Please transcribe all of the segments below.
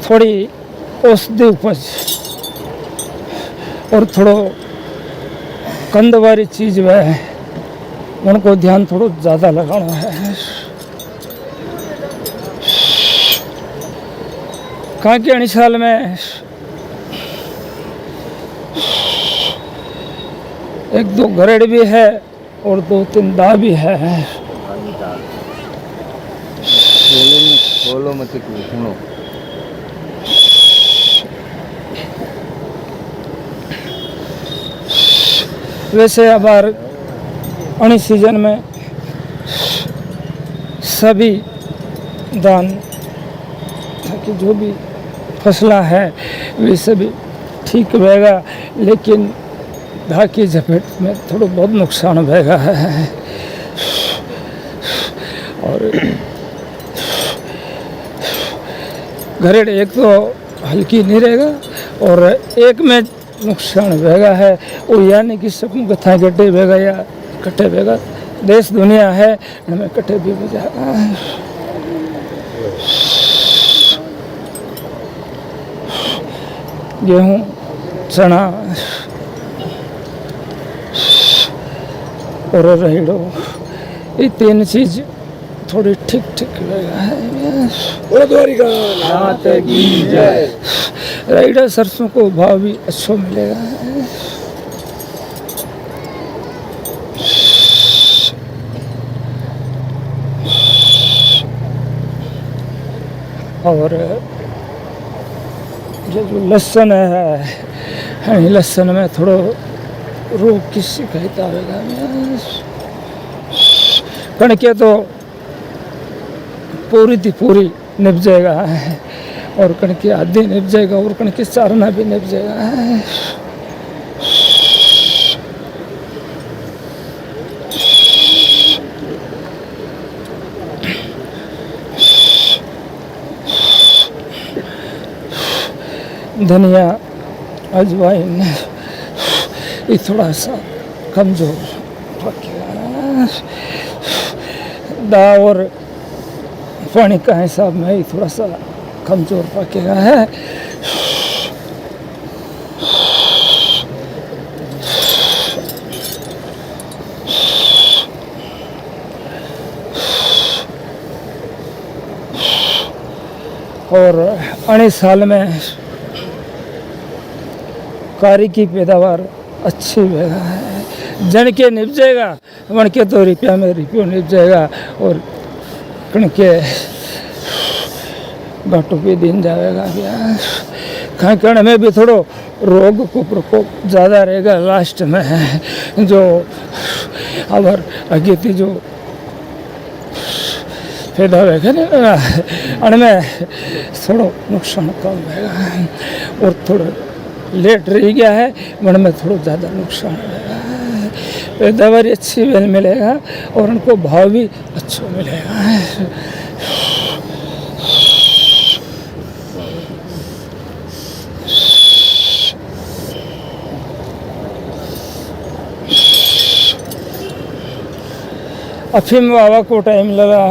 थोड़ी औषधि उपज और थोड़ो कंद वाली चीज वह उनको ध्यान थोड़ा ज़्यादा लगाना है। कहाँ के अणी साल में 1-2 गरेड़ भी है और 2-3 दा भी है। बोलो मत सुनो। वैसे अब अणी सीजन में सभी दान कि जो भी फसला है वे सभी ठीक रहेगा, लेकिन धा की झपेट में थोड़ा बहुत नुकसान रहेगा है। और घरेड़ एक तो हल्की नहीं रहेगा और एक में नुकसान रहेगा है वो, यानी कि सबको कथा गड्ढे बेगा या कट्टे बेगा देश दुनिया है हमें कट्टे भी जाएगा। गेहूँ चना और रहेड़ो ये 3 चीज थोड़ी ठीक ठीक रहेगा है। रहेड़ा सरसों को भाव भी अच्छा मिलेगा है। और जो लहसुन है लहसुन में थोड़ा रोग की शिकायत आएगा। कणके तो पूरी थी पूरी निप जाएगा है और कणके आधी निप जाएगा और कणके चारना भी निप जाएगा है। धनिया अजवाइन ये थोड़ा सा कमजोर पकेगा। दा और पानी का हिसाब में ये थोड़ा सा कमजोर पकेगा है। और अने साल में कारी की पैदावार अच्छी होगा है। जन के निप जाएगा वन के तो रुपया में रुपये निप जाएगा और कणके घाटों पे दिन जाएगा। खान कण में भी थोड़ो रोग को प्रकोप ज़्यादा रहेगा लास्ट में। जो अगर आगे थी जो पैदा होगा ना अनमें थोड़ा नुकसान कम रहेगा और थोड़ा लेट रह गया है मन में थोड़ा ज़्यादा नुकसान रहेगा। पैदावार अच्छी मिलेगा और उनको भाव भी अच्छा मिलेगा। अफीम बाबा को टाइम लगा।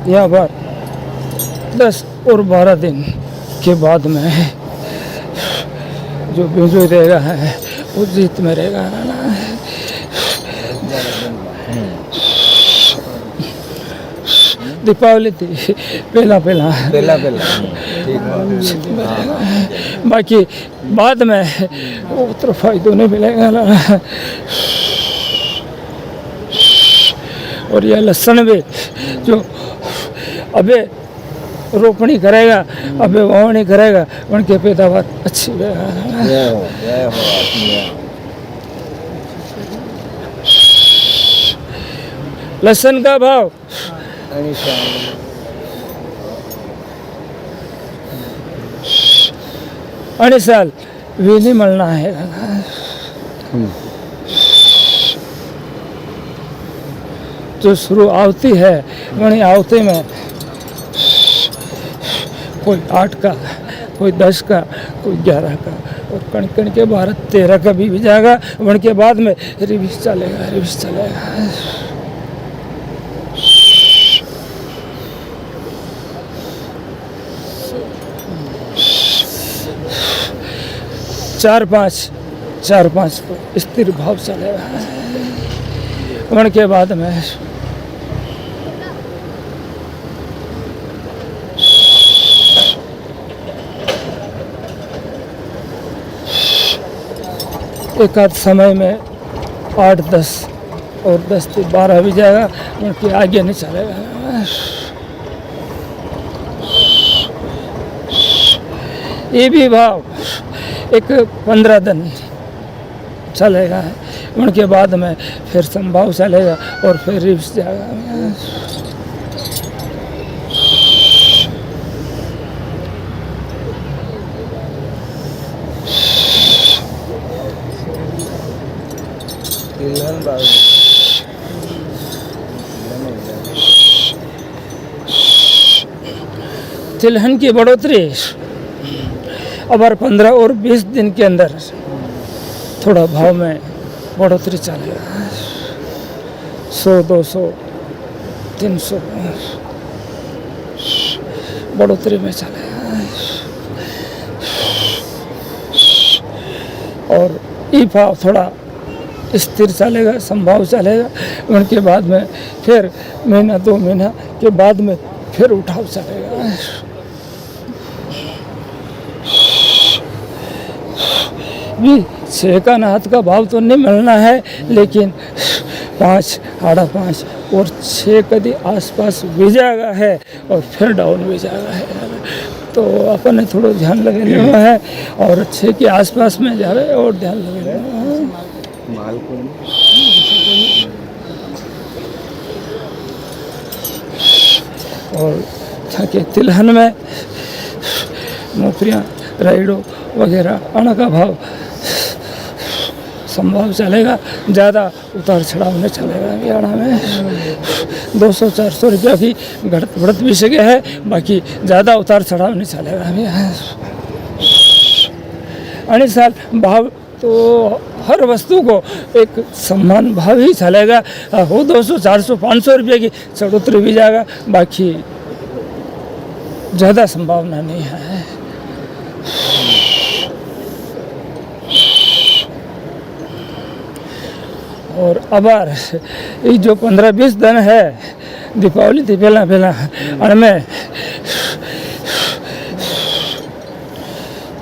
यहाँ पर 10 और 12 दिन के बाद में जो बिजू रहेगा है वो जीत में रहेगा। दीपावली थी पहला बाकी बाद में उतना फायदा नहीं मिलेगा ना। और यह लहसुन भी जो अबे रोपनी करेगा अबे वावनी करेगा उनके पैदावार अच्छी लहसुन का भाव अने साल वे नहीं मिलना है। जो शुरू आवती है वही आवती में कोई 8 का, कोई 10 का, कोई 11 का, और कण कण के 12-13 का भी जाएगा। वण के बाद में रिविस चलेगा, रिविस चलेगा। 4-5 स्थिर भाव चलेगा। वण के बाद में एक आध समय में 8-10 और 10 से 12 भी जाएगा, उनके आगे नहीं चलेगा। ये भी भाव एक 15 दिन चलेगा। उनके बाद में फिर संभाव चलेगा और फिर रिव्स जाएगा। तिलहन की बढ़ोतरी अगर 15 और 20 दिन के अंदर थोड़ा भाव में बढ़ोतरी चलेगा। 100, 200, 300 बढ़ोतरी में चलेगा। और ई भाव थोड़ा स्थिर चलेगा, संभाव चलेगा। उनके बाद में फिर महीना 2 महीना के बाद में फिर उठाव चलेगा। भी 6 का नाथ का भाव तो नहीं मिलना है, लेकिन 5, 5.5 और 6 कभी आसपास भी जाएगा है और फिर डाउन भी जाएगा है। तो अपन ने थोड़ा ध्यान लगे लेना है और 6 के आसपास में जावे और ध्यान लगे लेना है। और थाके तिलहन में मोफरियाँ, राइडो वगैरह आना का भाव संभव चलेगा। ज़्यादा उतार चढ़ाव नहीं चलेगा। हरियाणा में 200-400 रुपया की घटत बढ़त भी सके है, बाकी ज़्यादा उतार चढ़ाव नहीं चलेगा। अने साल भाव तो हर वस्तु को एक समान भाव ही चलेगा। हो 200, 400, 500 रुपये की चढ़ोतरी भी जाएगा, बाकी ज़्यादा संभावना नहीं है। और अबार ये जो 15-20 दिन है दीपावली थी पहला अनमें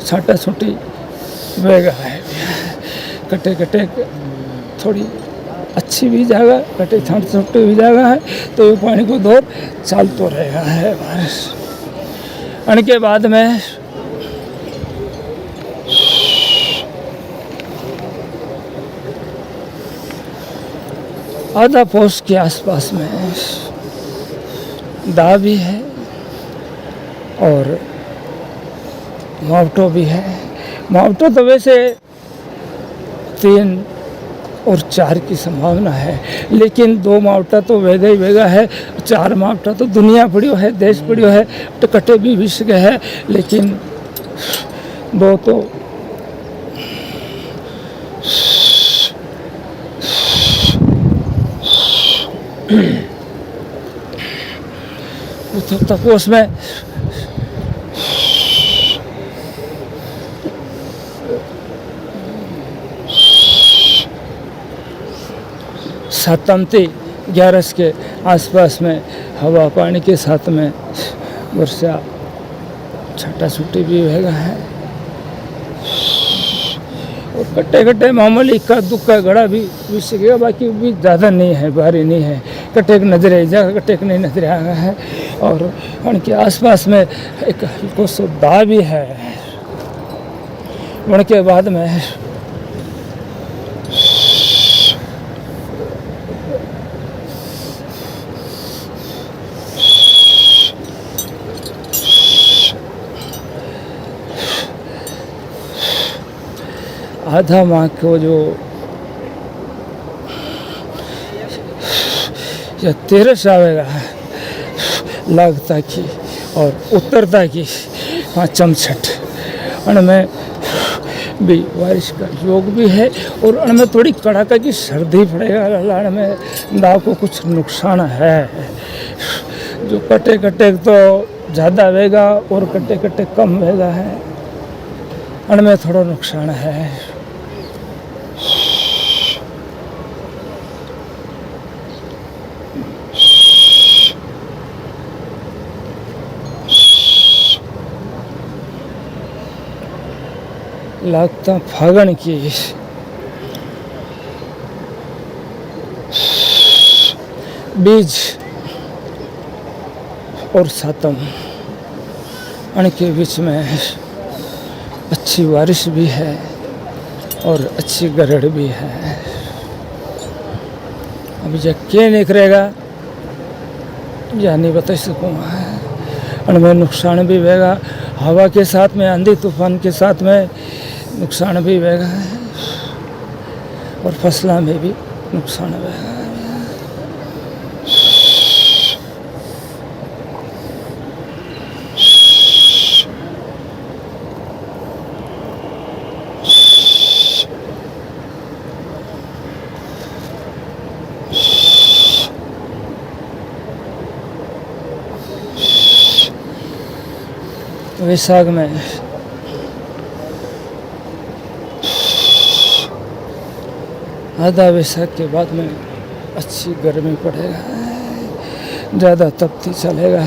छाटा छुट्टी वेगा है। कटे थोड़ी अच्छी भी जगह कटे छाट छुट्टी भी जगह है, तो ये पानी को दौर चाल तो रहेगा है बारिश। उनके बाद में आधा पोस्ट के आसपास में दा भी है और मावटो भी है। मावटो तो वैसे 3 और 4 की संभावना है, लेकिन 2 मावटा तो वेगा ही वेगा है। 4 मावटा तो दुनिया पड़ियो है, देश पड़ियो है, तो कटे भी विश्व के है, लेकिन 2 तो तक उसमें सतमती 11 के आसपास में हवा पानी के साथ में वर्षा छटा छुट्टी भी होगा है। और कट्टे मामूली इक्का दुक्का घड़ा भी सीखेगा, बाकी भी ज़्यादा नहीं है, भारी नहीं है। कट्टे नजरे जगह कट्टे नहीं नजर आ रहा है। और उनके आसपास में एक हल्को सो दा भी है। उनके बाद में आधा माह को जो या 13 आवेगा लगता कि और उत्तरता की पाँचम छठ उनमें भी बारिश का योग भी है और उनमें थोड़ी कड़ाका की सर्दी पड़ेगा लाड़ में दाव को कुछ नुकसान है जो कटे कटे तो ज़्यादा वेगा और कटे कटे कम वेगा है उनमें थोड़ा नुकसान है। लागता फागण की बीज और सातम उनके बीच में अच्छी बारिश भी है और अच्छी गरड़ भी है। अभी जब क्या निकलेगा या नहीं बता सकूँगा उनमें नुकसान भी होगा हवा के साथ में आंधी तूफान के साथ में नुकसान भी होगा और फसलों में भी नुकसान होगा। वैशाख में आधा वैशाख के बाद में अच्छी गर्मी पड़ेगा ज़्यादा तपती चलेगा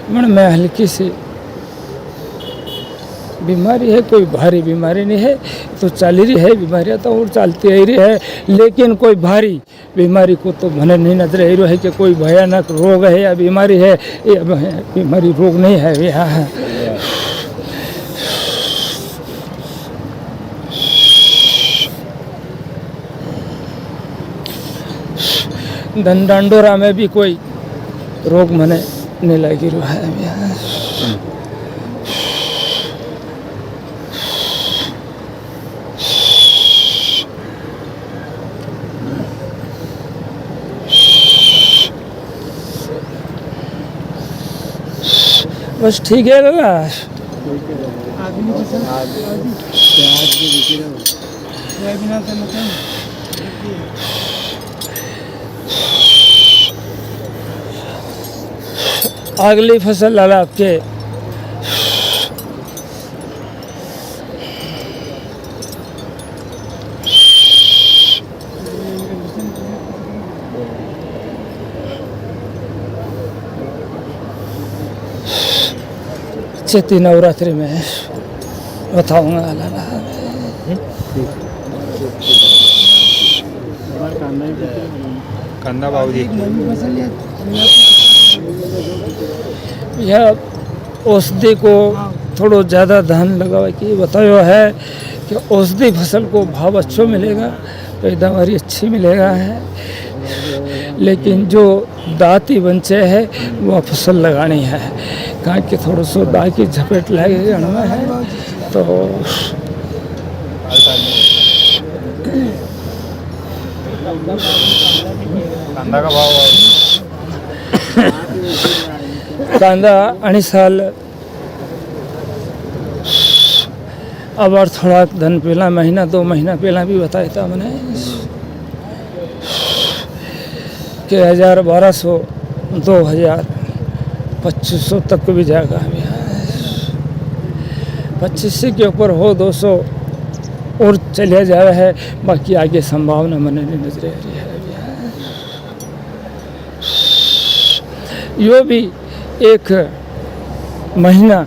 मन में हल्की सी बीमारी है कोई भारी बीमारी नहीं है तो चल रही है बीमारियाँ तो और चलती रही है लेकिन कोई भारी बीमारी को तो मने नहीं नजर आ रही है कि कोई भयानक रोग है या बीमारी है या बीमारी रोग नहीं है यहाँ डंडोरा में भी कोई रोग मने नहीं लगी रहा है। बस ठीक है दादा अगली फसल लाला आपके चैती नवरात्रि में बताऊंगा लाला कांदा बावजी यह औषधि को थोड़ा ज़्यादा ध्यान लगा कि बतायो है कि औषधि फसल को भाव अच्छा मिलेगा पैदावारी अच्छी मिलेगा है लेकिन जो दाती बंचे है वह फसल लगानी है कहाँ कि थोड़ा सो दा की झपेट लगेगा हमें है तो कांदा का भाव कांदा आणि साल अब और थोड़ा धन पहला महीना 2 महीना पहला भी बताया था मैंने कि 1200 2000 2500 तक भी जाएगा अभी 2500 के ऊपर हो 200 और चलिया जा रहा है बाकी आगे संभावना मैंने नहीं नजर आ रही है यो भी 1 महीना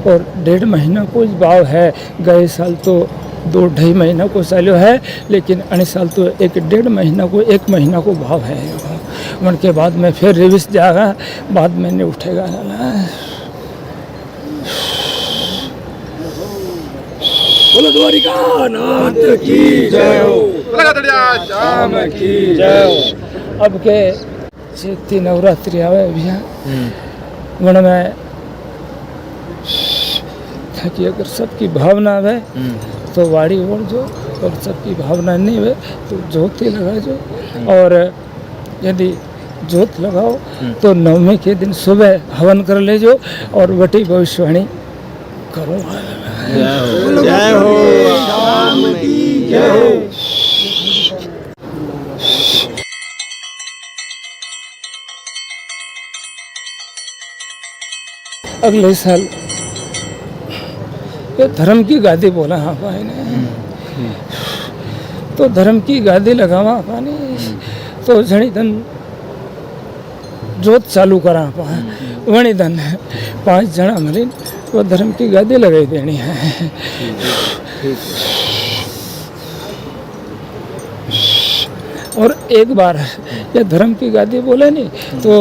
और 1.5 महीना को भाव है गए साल तो 2-2.5 महीना को चालू है लेकिन अने साल तो 1-1.5 महीना को 1 महीना को भाव है उनके बाद में फिर रिविस जाएगा बाद में नहीं उठेगा बोलो द्वारिकानाथ की जय हो शाम की जय हो। अब के चैती नवरात्रि आवे भैया मन में था कि अगर सबकी भावना है तो वाड़ी ओढ़ जो और सबकी भावना नहीं है तो ज्योति लगा जो और यदि जोत लगाओ तो नवमी के दिन सुबह हवन कर ले जो और वटी भविष्यवाणी करो। जय हो राम की जय हो। अगले साल ये धर्म की गादी बोला हाँ भाई ने, तो धर्म की गादी लगावा पानी तो जणी धन जोत चालू करा पा वणी धन 5 जना मिली वो धर्म की गादी लगाई देनी है। और एक बार ये धर्म की गादी बोले नहीं तो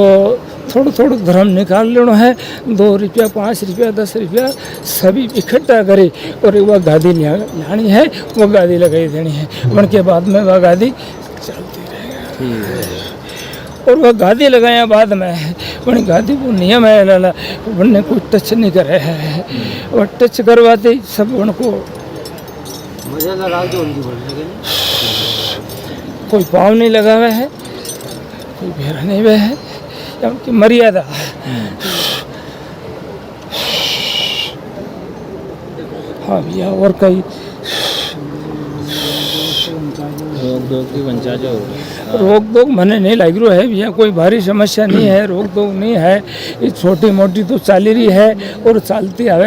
थोड़ा थोड़ा धर्म निकाल लेना है, 2 रुपया 5 रुपया 10 रुपया सभी इकट्ठा करे और वह गादी लानी है, वो गादी लगाई देनी है। उनके बाद में वह गादी चलती रहेगी। और वह गादी लगाया बाद में वह गादी को नियम है लाला उनने कोई टच नहीं करे है, और टच करवाते सब उनको कोई पाँव नहीं लगा हुआ है, कोई भेरा नहीं हुआ है, उनकी मर्यादा। हाँ भैया और कई रोक दो मने नहीं लग रहा है भैया, कोई भारी समस्या नहीं है, रोक दो नहीं है, ये छोटी मोटी तो चाल रही है और चलती है।